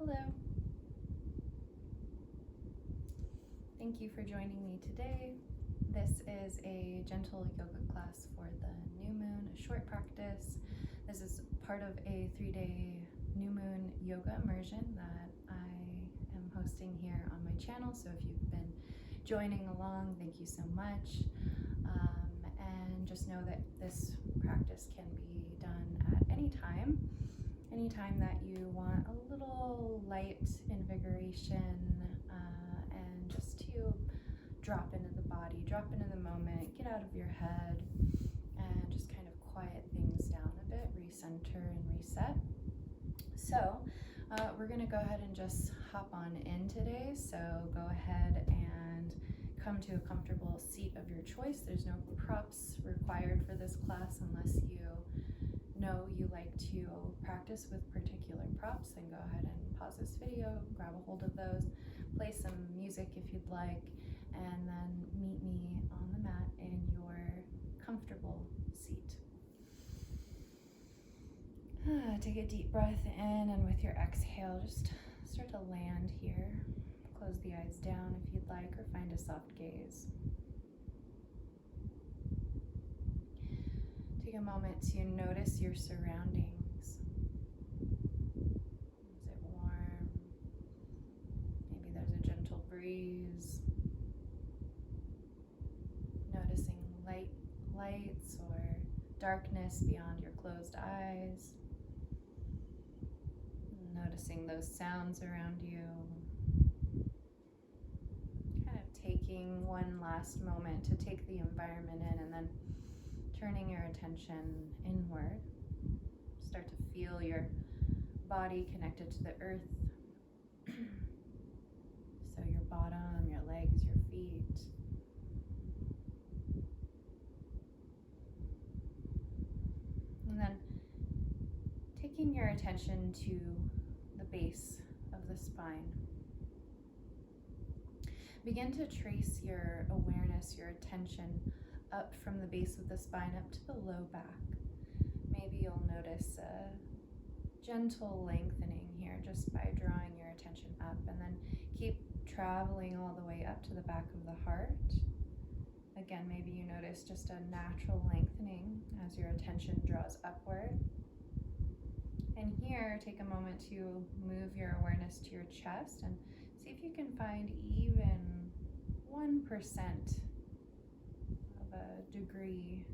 Hello. Thank you for joining me today. This is a gentle yoga class for the new moon, a short practice. This is part of a 3-day new moon yoga immersion that I am hosting here on my channel. So if you've been joining along, thank you so much. And just know that this practice can be done at any time that you want a little light invigoration and just to drop into the body, drop into the moment, get out of your head, and just kind of quiet things down a bit, recenter and reset. So we're going to go ahead and just hop on in today. So go ahead and come to a comfortable seat of your choice. There's no props required for this class unless you know you like to practice with particular props. Then go ahead and pause this video, grab a hold of those, play some music if you'd like, and then meet me on the mat in your comfortable seat. Take a deep breath in, and with your exhale, just start to land here. Close the eyes down if you'd like, or find a soft gaze. Take a moment to notice your surroundings. Is it warm? Maybe there's a gentle breeze. Noticing lights or darkness beyond your closed eyes. Noticing those sounds around you. Kind of taking one last moment to take the environment in, and then turning your attention inward. Start to feel your body connected to the earth. So your bottom, your legs, your feet. And then taking your attention to the base of the spine. Begin to trace your awareness, your attention up from the base of the spine up to the low back. Maybe you'll notice a gentle lengthening here just by drawing your attention up, and then keep traveling all the way up to the back of the heart. Again, maybe you notice just a natural lengthening as your attention draws upward. And here, take a moment to move your awareness to your chest and see if you can find even 1% of a degree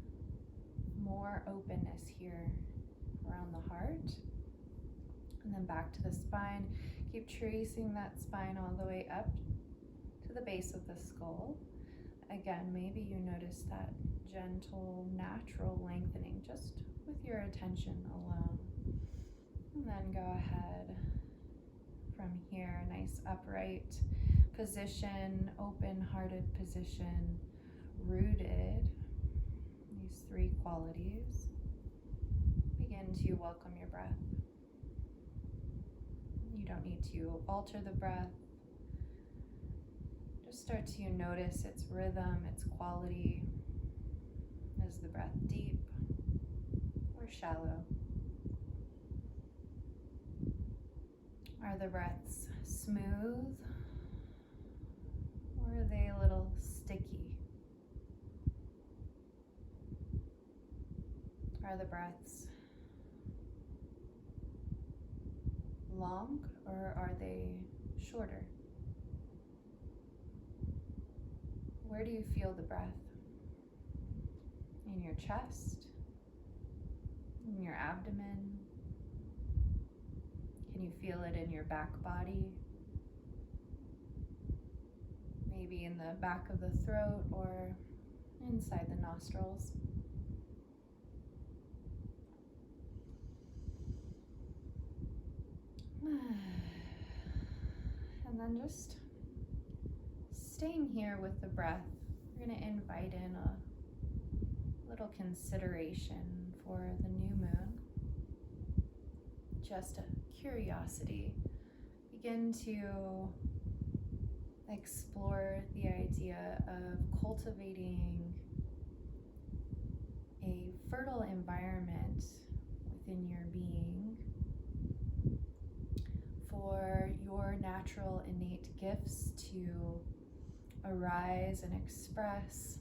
more openness here around the heart. And then back to the spine. Keep tracing that spine all the way up to the base of the skull. Again, maybe you notice that gentle, natural lengthening just with your attention alone. And then go ahead from here, nice upright position, open-hearted position, rooted, these 3 qualities. Begin to welcome your breath. You don't need to alter the breath. Just start to notice its rhythm, its quality. Is the breath deep or shallow? Are the breaths smooth, or are they a little sticky? Are the breaths long, or are they shorter? Where do you feel the breath? In your chest? In your abdomen? Can you feel it in your back body? Maybe in the back of the throat or inside the nostrils. And then just staying here with the breath, we're going to invite in a little consideration for the new moon. Just a curiosity. Begin to explore the idea of cultivating a fertile environment within your being for for your natural innate gifts to arise and express,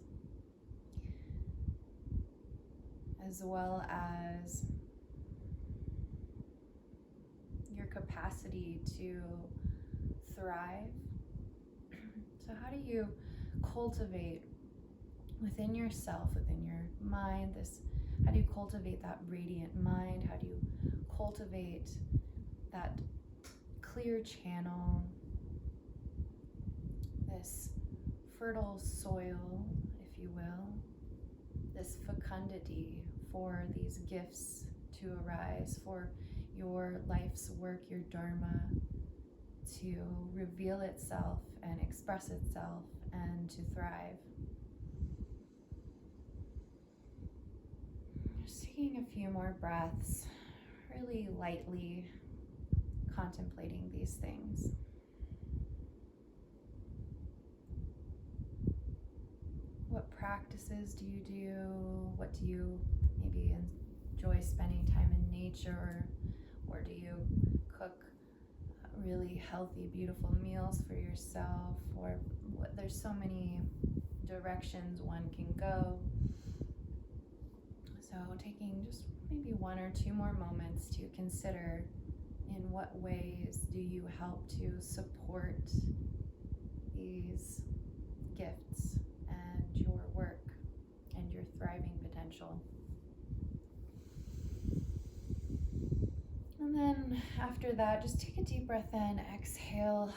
as well as your capacity to thrive. So how do you cultivate within yourself, within your mind, how do you cultivate that radiant mind? How do you cultivate that clear channel, this fertile soil, if you will, this fecundity for these gifts to arise, for your life's work, your dharma, to reveal itself and express itself and to thrive? Just taking a few more breaths, really lightly contemplating these things. What practices do you do? What do you maybe enjoy spending time in nature, or do you cook really healthy, beautiful meals for yourself? Or there's so many directions one can go. So taking just maybe 1 or 2 more moments to consider, in what ways do you help to support these gifts and your work and your thriving potential. And then after that, just take a deep breath in, exhale,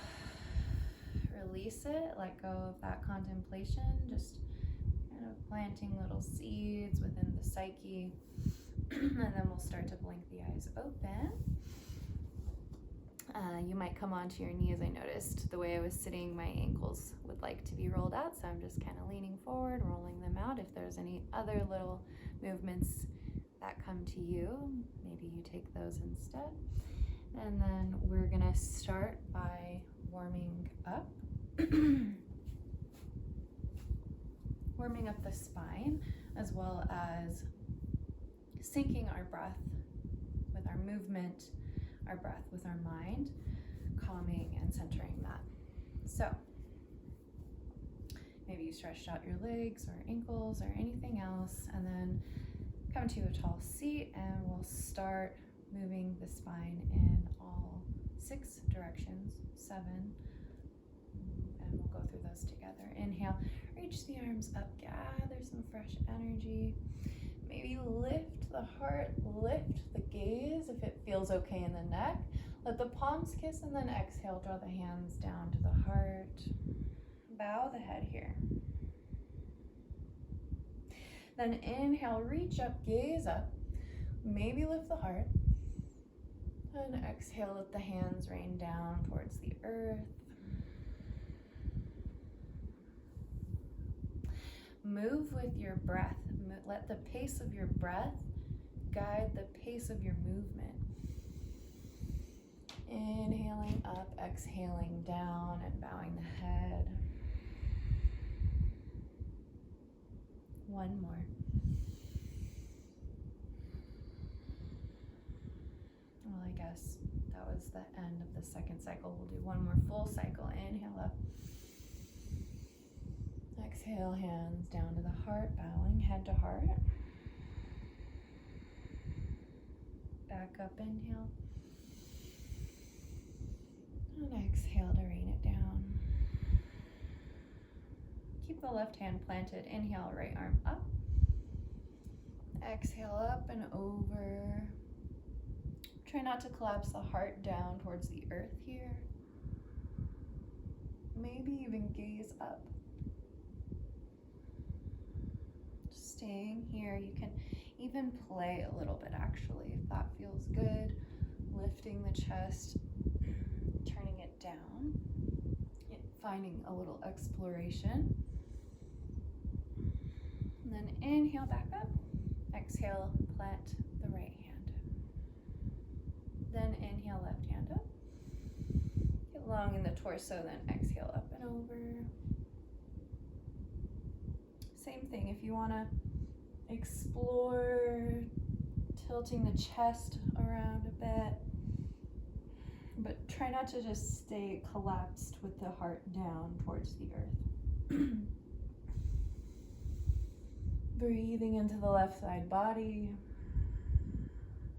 release it, let go of that contemplation, just kind of planting little seeds within the psyche. And then we'll start to blink the eyes open. You might come onto your knees. I noticed the way I was sitting, my ankles would like to be rolled out, so I'm just kind of leaning forward, rolling them out. If there's any other little movements that come to you, maybe you take those instead. And then we're gonna start by warming up. Warming up the spine, as well as syncing our breath with our movement, our breath with our mind, calming and centering that. So maybe you stretched out your legs or ankles or anything else, and then come to a tall seat, and we'll start moving the spine in all 6 directions, 7, and we'll go through those together. Inhale, reach the arms up, gather some fresh energy. Maybe lift the heart, lift the gaze if it feels okay in the neck. Let the palms kiss, and then exhale, draw the hands down to the heart. Bow the head here. Then inhale, reach up, gaze up. Maybe lift the heart. And exhale, let the hands rain down towards the earth. Move with your breath. Let the pace of your breath guide the pace of your movement. Inhaling up, exhaling down, and bowing the head. 1 more. Well, I guess that was the end of the second cycle. We'll do 1 more full cycle. Inhale up. Exhale, hands down to the heart, bowing head to heart. Back up, inhale. And exhale to rain it down. Keep the left hand planted. Inhale, right arm up. Exhale up and over. Try not to collapse the heart down towards the earth here. Maybe even gaze up. Staying here. You can even play a little bit actually if that feels good. Lifting the chest, turning it down, finding a little exploration. And then inhale back up. Exhale, plant the right hand. Then inhale, left hand up. Get long in the torso, then exhale up and over. Same thing, if you want to explore tilting the chest around a bit, But try not to just stay collapsed with the heart down towards the earth. Breathing into the left side body.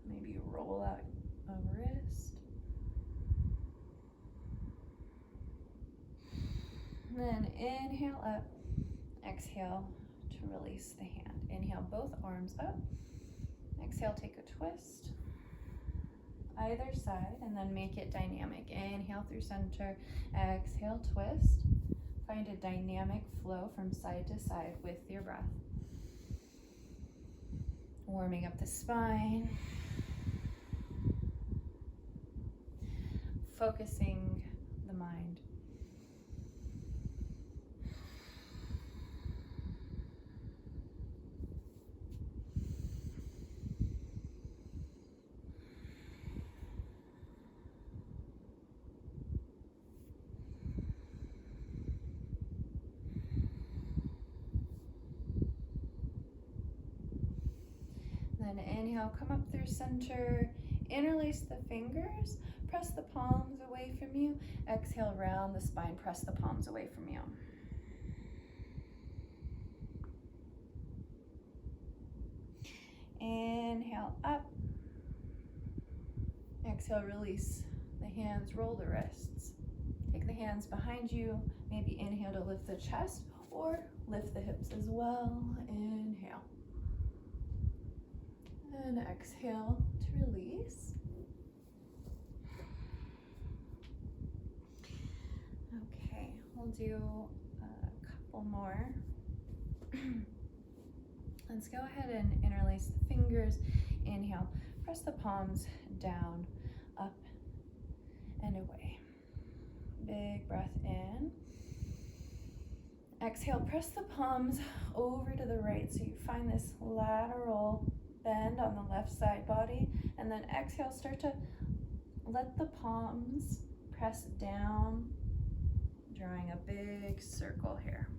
Maybe roll out a wrist. Then inhale up, exhale to release the hand. Inhale both arms up. Exhale, take a twist. Either side, and then make it dynamic. Inhale through center, exhale, twist. Find a dynamic flow from side to side with your breath. Warming up the spine. Focusing the mind. Then inhale, come up through center, interlace the fingers, press the palms away from you. Exhale, round the spine, press the palms away from you. Inhale up. Exhale, release the hands, roll the wrists. Take the hands behind you. Maybe inhale to lift the chest or lift the hips as well. Inhale. And exhale to release. Okay, we'll do a couple more. Let's go ahead and interlace the fingers. Inhale, press the palms down, up, and away. Big breath in. Exhale, press the palms over to the right so you find this lateral bend on the left side body, and then exhale, start to let the palms press down, drawing a big circle here.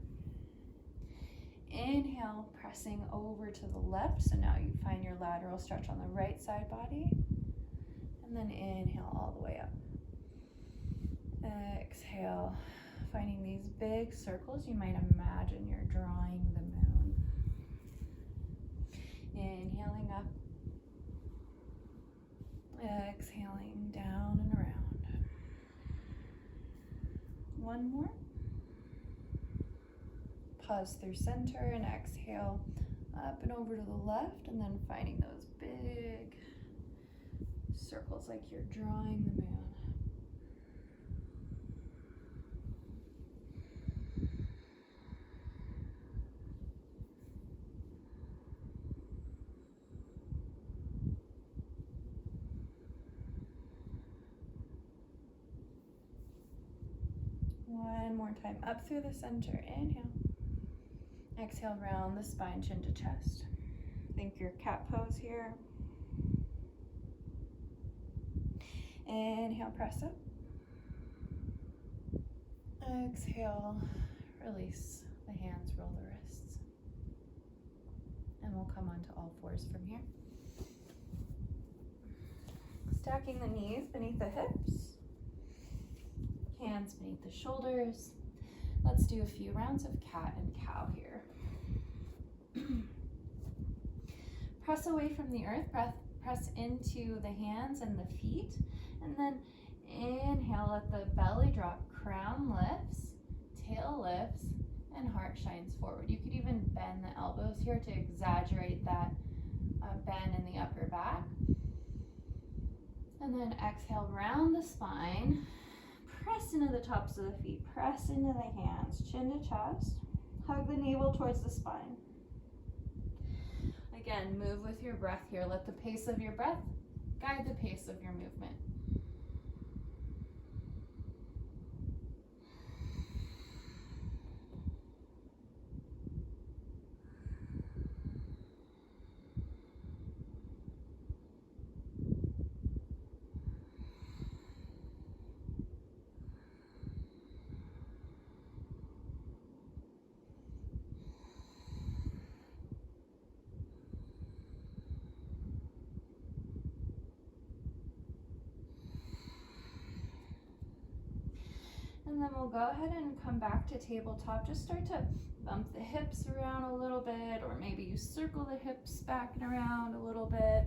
Inhale, pressing over to the left, so now you find your lateral stretch on the right side body, and then inhale all the way up. Exhale, finding these big circles. You might imagine you're drawing the moon. Inhaling up, exhaling down and around. One more. Pause through center and exhale up and over to the left, and then finding those big circles like you're drawing the moon. One more time, up through the center, inhale. Exhale, round the spine, chin to chest. Think your cat pose here. Inhale, press up. Exhale, release the hands, roll the wrists. And we'll come onto all fours from here. Stacking the knees beneath the hips. Hands beneath the shoulders. Let's do a few rounds of cat and cow here. Press away from the earth, press into the hands and the feet, and then inhale, let the belly drop, crown lifts, tail lifts, and heart shines forward. You could even bend the elbows here to exaggerate that bend in the upper back. And then exhale, round the spine. Press into the tops of the feet, press into the hands, chin to chest, hug the navel towards the spine. Again, move with your breath here. Let the pace of your breath guide the pace of your movement. And then we'll go ahead and come back to tabletop. Just start to bump the hips around a little bit, or maybe you circle the hips back and around a little bit.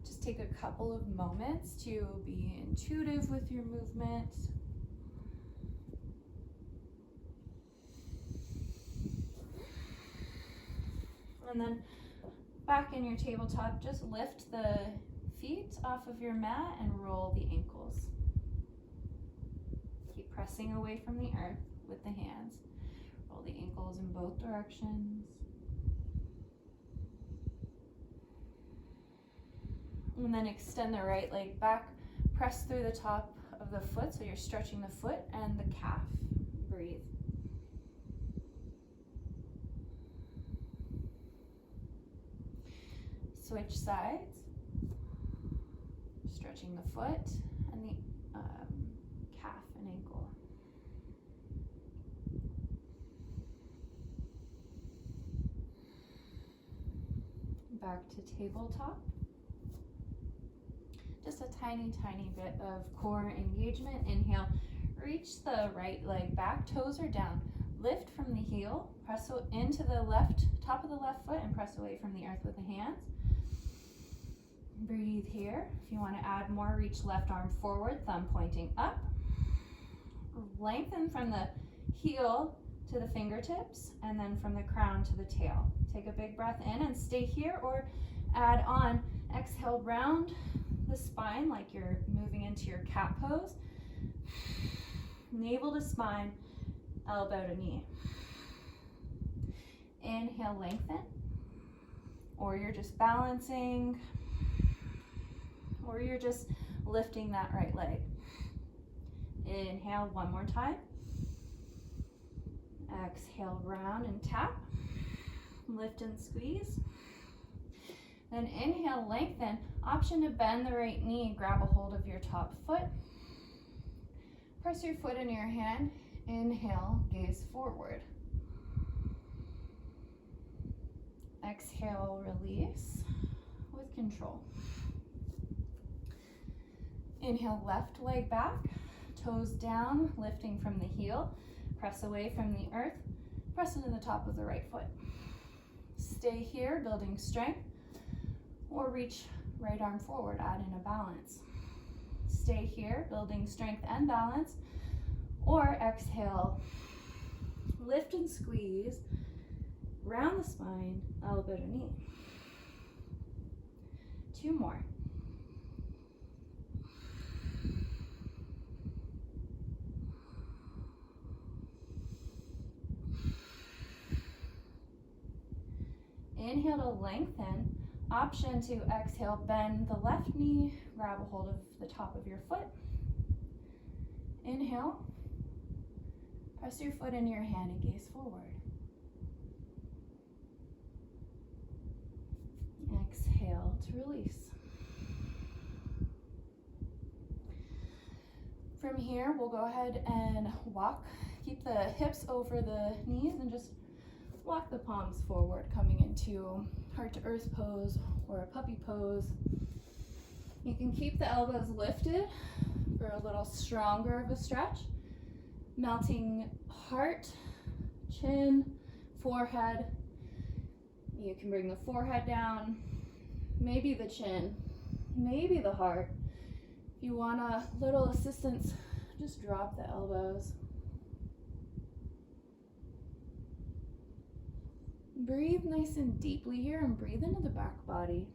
Just take a couple of moments to be intuitive with your movement. And then back in your tabletop, just lift the feet off of your mat and roll the ankles. Keep pressing away from the earth with the hands. Roll the ankles in both directions. And then extend the right leg back. Press through the top of the foot, so you're stretching the foot and the calf. Breathe. Switch sides. Stretching the foot and the calf and ankle. Back to tabletop. Just a tiny bit of core engagement. Inhale, reach the right leg back, toes are down. Lift from the heel, press into the left, top of the left foot, and press away from the earth with the hands. Breathe here. If you want to add more, reach left arm forward, thumb pointing up. Lengthen from the heel to the fingertips, and then from the crown to the tail. Take a big breath in and stay here, or add on. Exhale, round the spine like you're moving into your cat pose. Navel to spine, elbow to knee. Inhale, lengthen, or you're just balancing, or you're just lifting that right leg. Inhale one more time. Exhale, round and tap. Lift and squeeze. Then inhale, lengthen. Option to bend the right knee, grab a hold of your top foot. Press your foot into your hand. Inhale, gaze forward. Exhale, release with control. Inhale, left leg back, toes down, lifting from the heel. Press away from the earth, press into the top of the right foot. Stay here, building strength, or reach right arm forward, add in a balance. Stay here, building strength and balance, or exhale, lift and squeeze, round the spine, elbow to knee. 2 more. Inhale to lengthen. Option to exhale, bend the left knee, grab a hold of the top of your foot. Inhale, press your foot into your hand and gaze forward. Exhale to release. From here, we'll go ahead and walk. Keep the hips over the knees and just walk the palms forward, coming into heart to earth pose or a puppy pose. You can keep the elbows lifted for a little stronger of a stretch. Melting heart, chin, forehead. You can bring the forehead down, maybe the chin, maybe the heart. If you want a little assistance, just drop the elbows. Breathe nice and deeply here and breathe into the back body.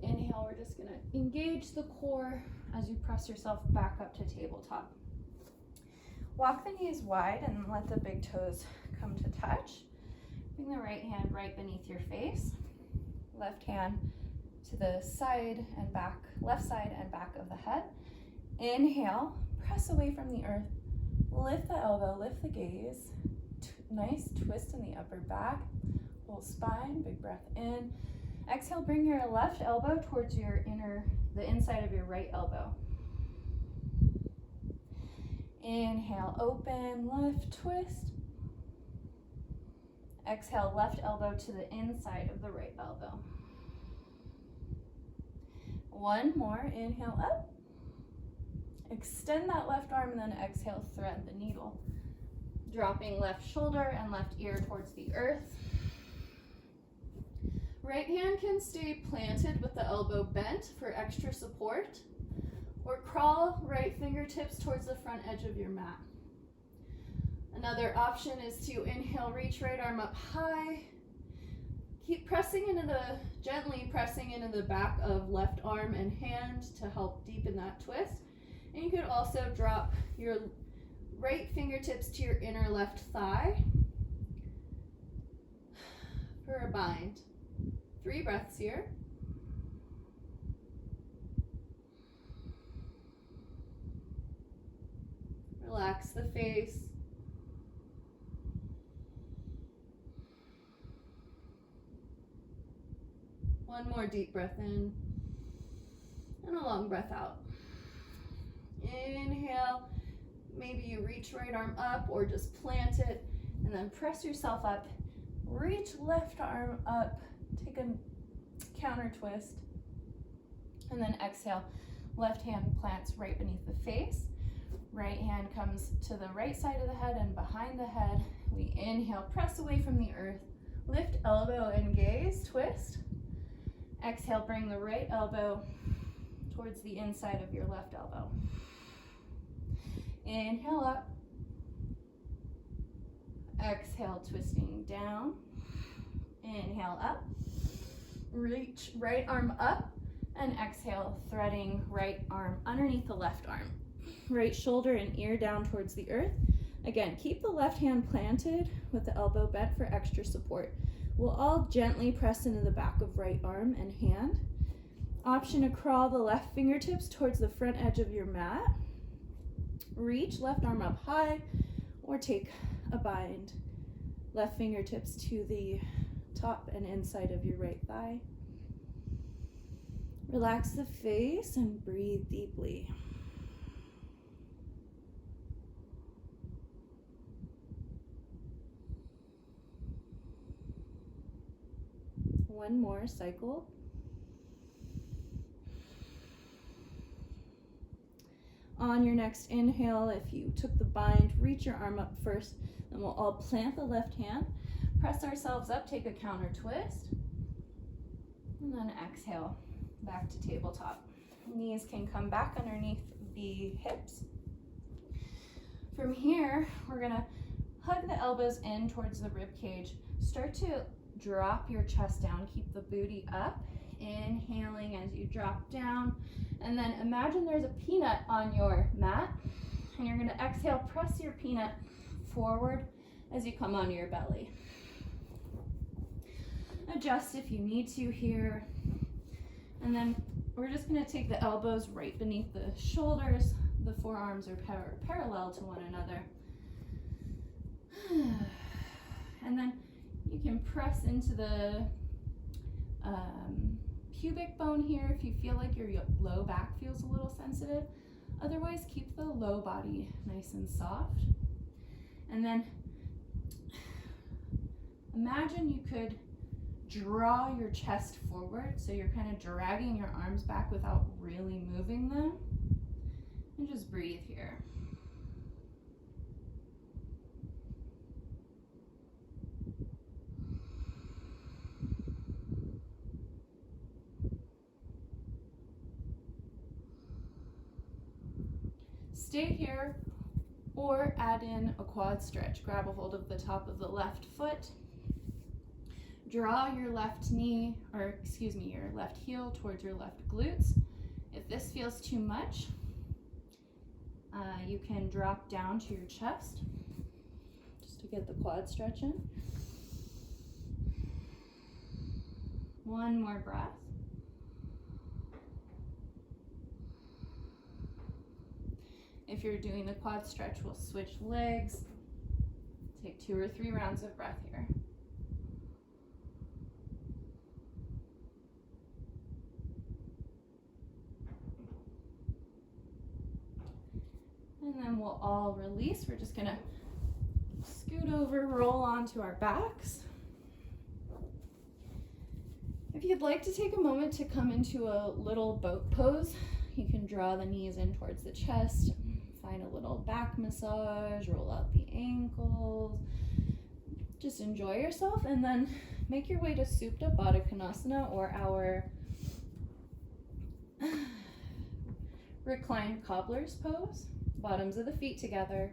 Inhale, we're just going to engage the core as you press yourself back up to tabletop. Walk the knees wide and let the big toes come to touch. Bring the right hand right beneath your face. Left hand to the side and back, left side and back of the head. Inhale, press away from the earth. Lift the elbow, lift the gaze. Nice twist in the upper back. Whole spine, big breath in. Exhale, bring your left elbow towards the inside of your right elbow. Inhale, open, lift, twist. Exhale, left elbow to the inside of the right elbow. One more, inhale up. Extend that left arm and then exhale, thread the needle. Dropping left shoulder and left ear towards the earth. Right hand can stay planted with the elbow bent for extra support, or crawl right fingertips towards the front edge of your mat. Another option is to inhale, reach right arm up high. Keep gently pressing into the back of left arm and hand to help deepen that twist. And you could also drop your right fingertips to your inner left thigh for a bind. 3 breaths here. Relax the face. One more deep breath in and a long breath out. Inhale, maybe you reach right arm up or just plant it and then press yourself up. Reach left arm up, take a counter twist, and then exhale. Left hand plants right beneath the face. Right hand comes to the right side of the head and behind the head. We inhale, press away from the earth. Lift elbow and gaze, twist. Exhale, bring the right elbow towards the inside of your left elbow. Inhale up. Exhale, twisting down. Inhale up. Reach right arm up. And exhale, threading right arm underneath the left arm. Right shoulder and ear down towards the earth. Again, keep the left hand planted with the elbow bent for extra support. We'll all gently press into the back of right arm and hand. Option to crawl the left fingertips towards the front edge of your mat. Reach left arm up high or take a bind. Left fingertips to the top and inside of your right thigh. Relax the face and breathe deeply. One more cycle. On your next inhale, if you took the bind, reach your arm up first, then we'll all plant the left hand, press ourselves up, take a counter twist, and then exhale, back to tabletop. Knees can come back underneath the hips. From here, we're gonna hug the elbows in towards the rib cage. Start to drop your chest down, keep the booty up, inhaling as you drop down, and then imagine there's a peanut on your mat, and you're gonna exhale, press your peanut forward as you come onto your belly. Adjust if you need to here, and then we're just gonna take the elbows right beneath the shoulders, the forearms are parallel to one another, and then you can press into the pubic bone here if you feel like your low back feels a little sensitive. Otherwise, keep the low body nice and soft. And then imagine you could draw your chest forward, so you're kind of dragging your arms back without really moving them. And just breathe here. Stay here or add in a quad stretch. Grab a hold of the top of the left foot. Draw your left knee, or excuse me, your left heel towards your left glutes. If this feels too much, you can drop down to your chest just to get the quad stretch in. One more breath. If you're doing a quad stretch, we'll switch legs. Take 2 or 3 rounds of breath here. And then we'll all release. We're just gonna scoot over, roll onto our backs. If you'd like to take a moment to come into a little boat pose, you can draw the knees in towards the chest, find a little back massage, roll out the ankles, just enjoy yourself, and then make your way to Supta Baddha Konasana, or our reclined cobbler's pose. Bottoms of the feet together,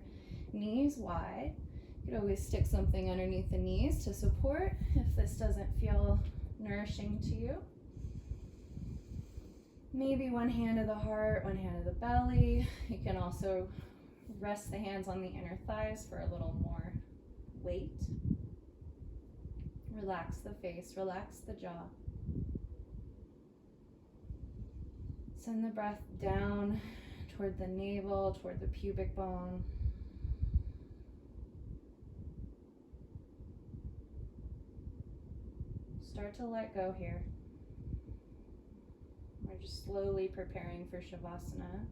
knees wide. You could always stick something underneath the knees to support if this doesn't feel nourishing to you. Maybe one hand to the heart, one hand to the belly. You can also rest the hands on the inner thighs for a little more weight. Relax the face, relax the jaw. Send the breath down toward the navel, toward the pubic bone. Start to let go here. We're just slowly preparing for Shavasana.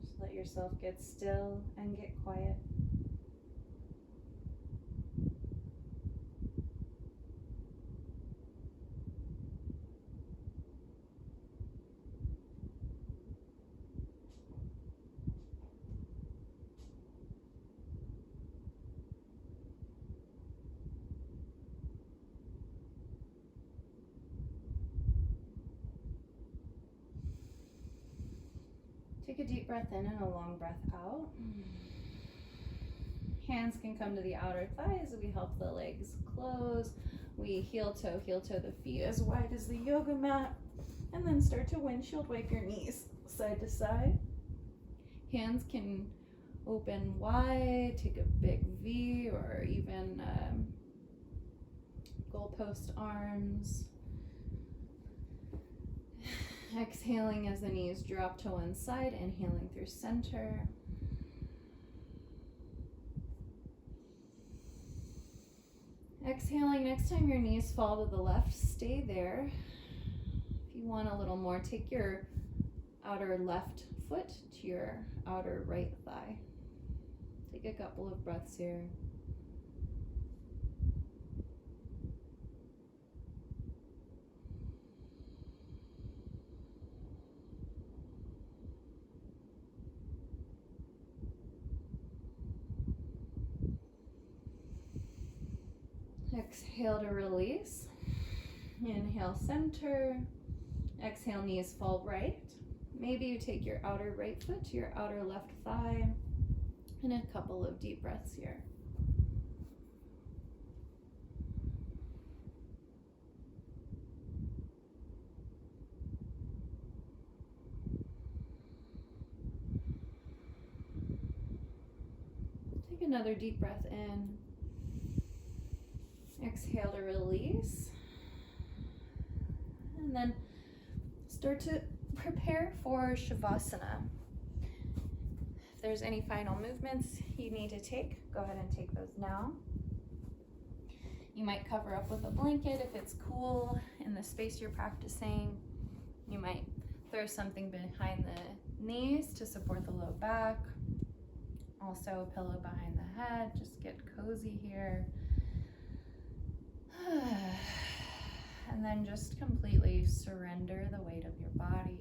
Just let yourself get still and get quiet. Take a deep breath in and a long breath out. Hands can come to the outer thighs. We help the legs close. We heel toe the feet as wide as the yoga mat. And then start to windshield wipe your knees side to side. Hands can open wide, take a big V, or even goalpost arms. Exhaling as the knees drop to one side, inhaling through center. Exhaling, next time your knees fall to the left, stay there. If you want a little more, take your outer left foot to your outer right thigh. Take a couple of breaths here. Exhale to release. Inhale, center. Exhale, knees fall right. Maybe you take your outer right foot to your outer left thigh. And a couple of deep breaths here. Take another deep breath in. Exhale to release. And then start to prepare for Shavasana. If there's any final movements you need to take, go ahead and take those now. You might cover up with a blanket if it's cool in the space you're practicing. You might throw something behind the knees to support the low back. Also a pillow behind the head. Just get cozy here. And then just completely surrender the weight of your body.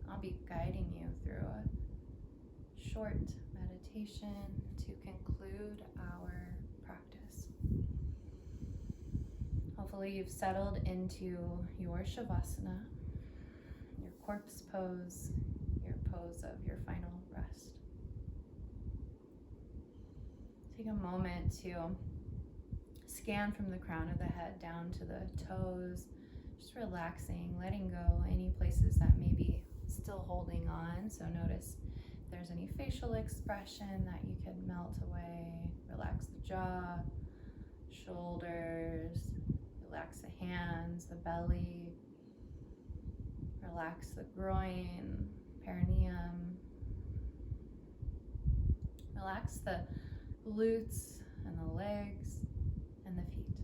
I'll be guiding you through a short meditation to conclude our practice. Hopefully you've settled into your Shavasana, your corpse pose, your pose of your final rest. Take a moment to scan from the crown of the head down to the toes, just relaxing, letting go any places that may be still holding on. So notice If there's any facial expression that you could melt away, relax the jaw, shoulders, relax the hands, the belly, relax the groin, perineum, relax the glutes and the legs and the feet.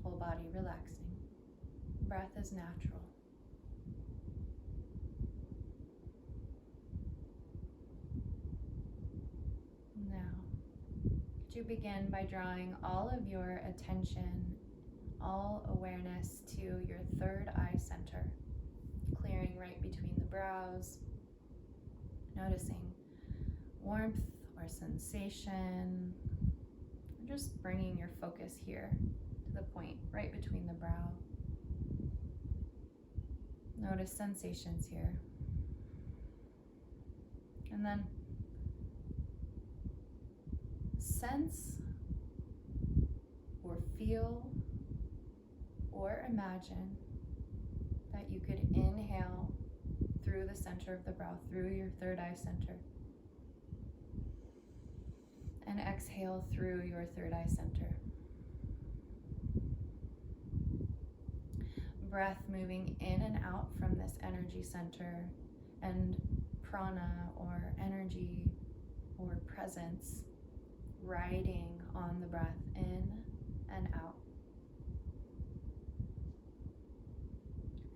Whole body relaxing. Breath is natural. Now, could you begin by drawing all of your attention, all awareness to your third eye center, clearing right between the brows, noticing warmth or sensation, or just bringing your focus here to the point right between the brow. Notice sensations here. And then sense or feel or imagine that you could inhale through the center of the brow, through your third eye center, and exhale through your third eye center. Breath moving in and out from this energy center, and prana or energy or presence riding on the breath in and out.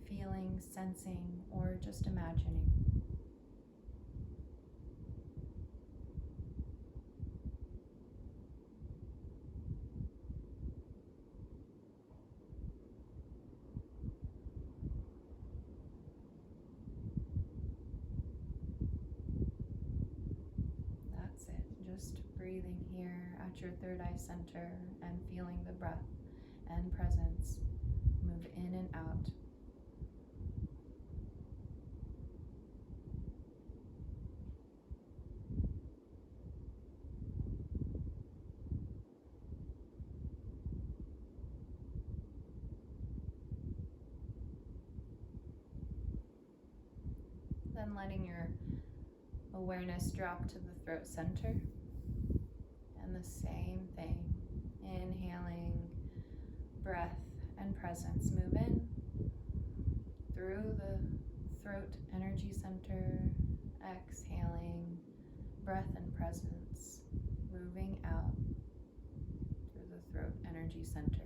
Feeling, sensing, or just imagining. That's it. Just breathing here at your third eye center and feeling the breath and presence move in and out. Then letting your awareness drop to the throat center. And the same thing. Inhaling, breath and presence move in through the throat energy center. Exhaling, breath and presence moving out through the throat energy center.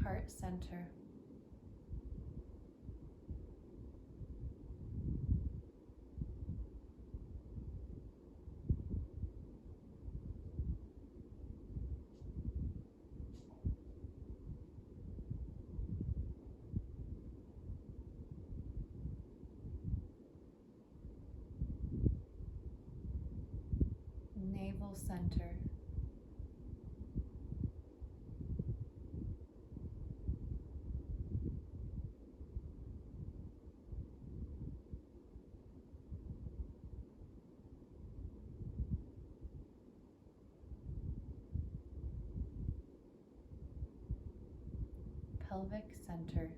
Heart center. Navel center. Pelvic center.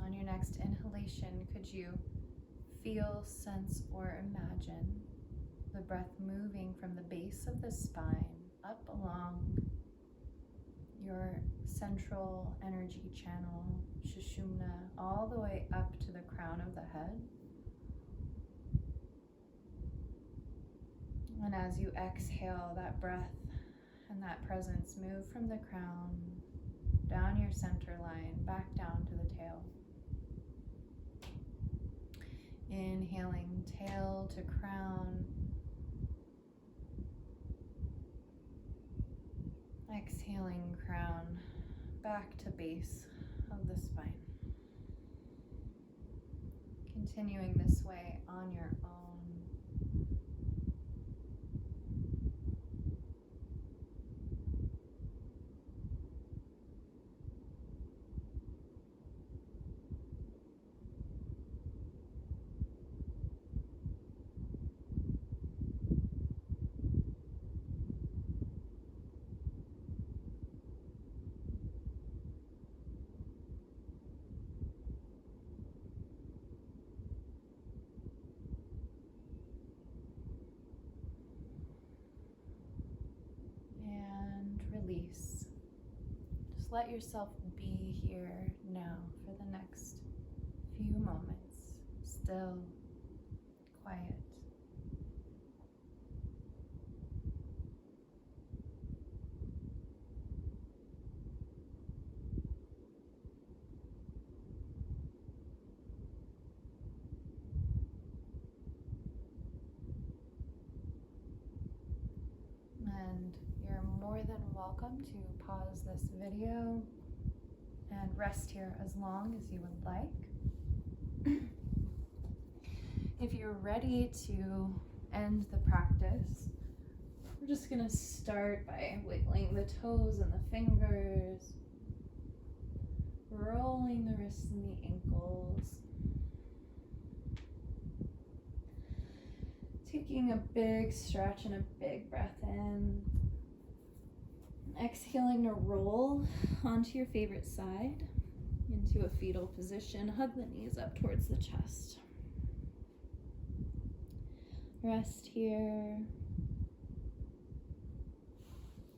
On your next inhalation, could you feel, sense, or imagine the breath moving from the base of the spine up along your central energy channel, Sushumna, all the way up to the crown of the head. And as you exhale, that breath and that presence move from the crown down your center line, back down to the tail. Inhaling tail to crown, exhaling, crown back to base of the spine. Continuing this way on your own. Release. Just let yourself be here now for the next few moments, still, quiet. And you're more than welcome to pause this video and rest here as long as you would like. If you're ready to end the practice, we're just going to start by wiggling the toes and the fingers, rolling the wrists and the ankles, taking a big stretch and a big breath in. Exhaling to roll onto your favorite side into a fetal position. Hug the knees up towards the chest. Rest here.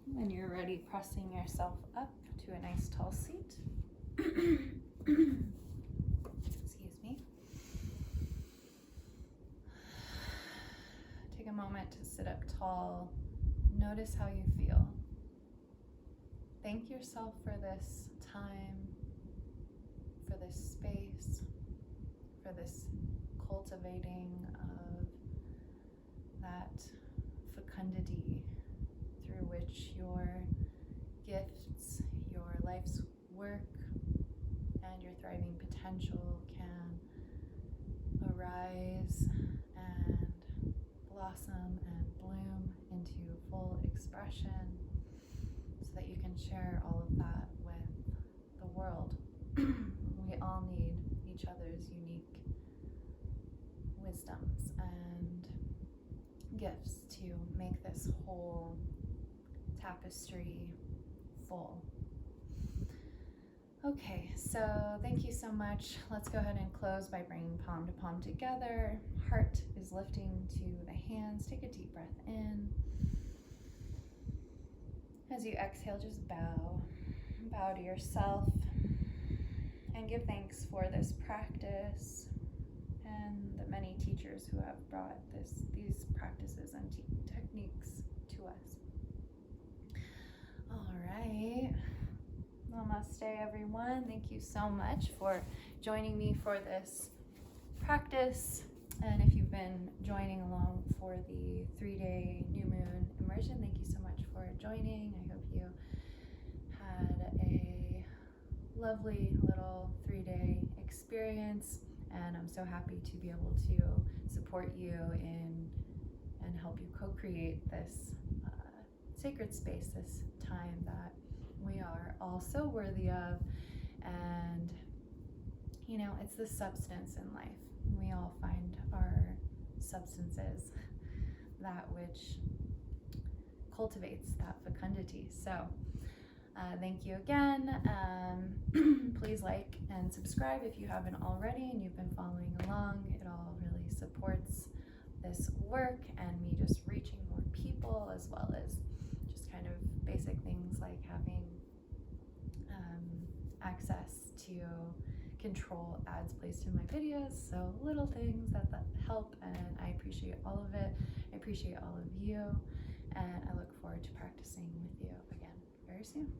When you're ready, pressing yourself up to a nice tall seat. Excuse me. Take a moment to sit up tall. Notice how you feel. Thank yourself for this time, for this space, for this cultivating of that fecundity through which your gifts, your life's work, and your thriving potential can arise and blossom and bloom into full expression, so that you can share all of that with the world. We all need each other's unique wisdoms and gifts to make this whole tapestry full. Okay, so thank you so much. Let's go ahead and close by bringing palm to palm together. Heart is lifting to the hands. Take a deep breath in. As you exhale, just bow to yourself and give thanks for this practice and the many teachers who have brought these practices and techniques to us. All right. Namaste, everyone. Thank you so much for joining me for this practice. And if you've been joining along for the 3-day new moon immersion, thank you so much for joining. I hope you had a lovely little 3-day experience, and I'm so happy to be able to support you in and help you co-create this sacred space, this time that we are all so worthy of. And you know, it's the substance in life. We all find our substances, that which cultivates that fecundity. So thank you again. Please like and subscribe if you haven't already and you've been following along. It all really supports this work and me just reaching more people, as well as just kind of basic things like having access to control ads placed in my videos. So little things that help, and I appreciate all of it. I appreciate all of you, and I look forward to practicing with you again very soon.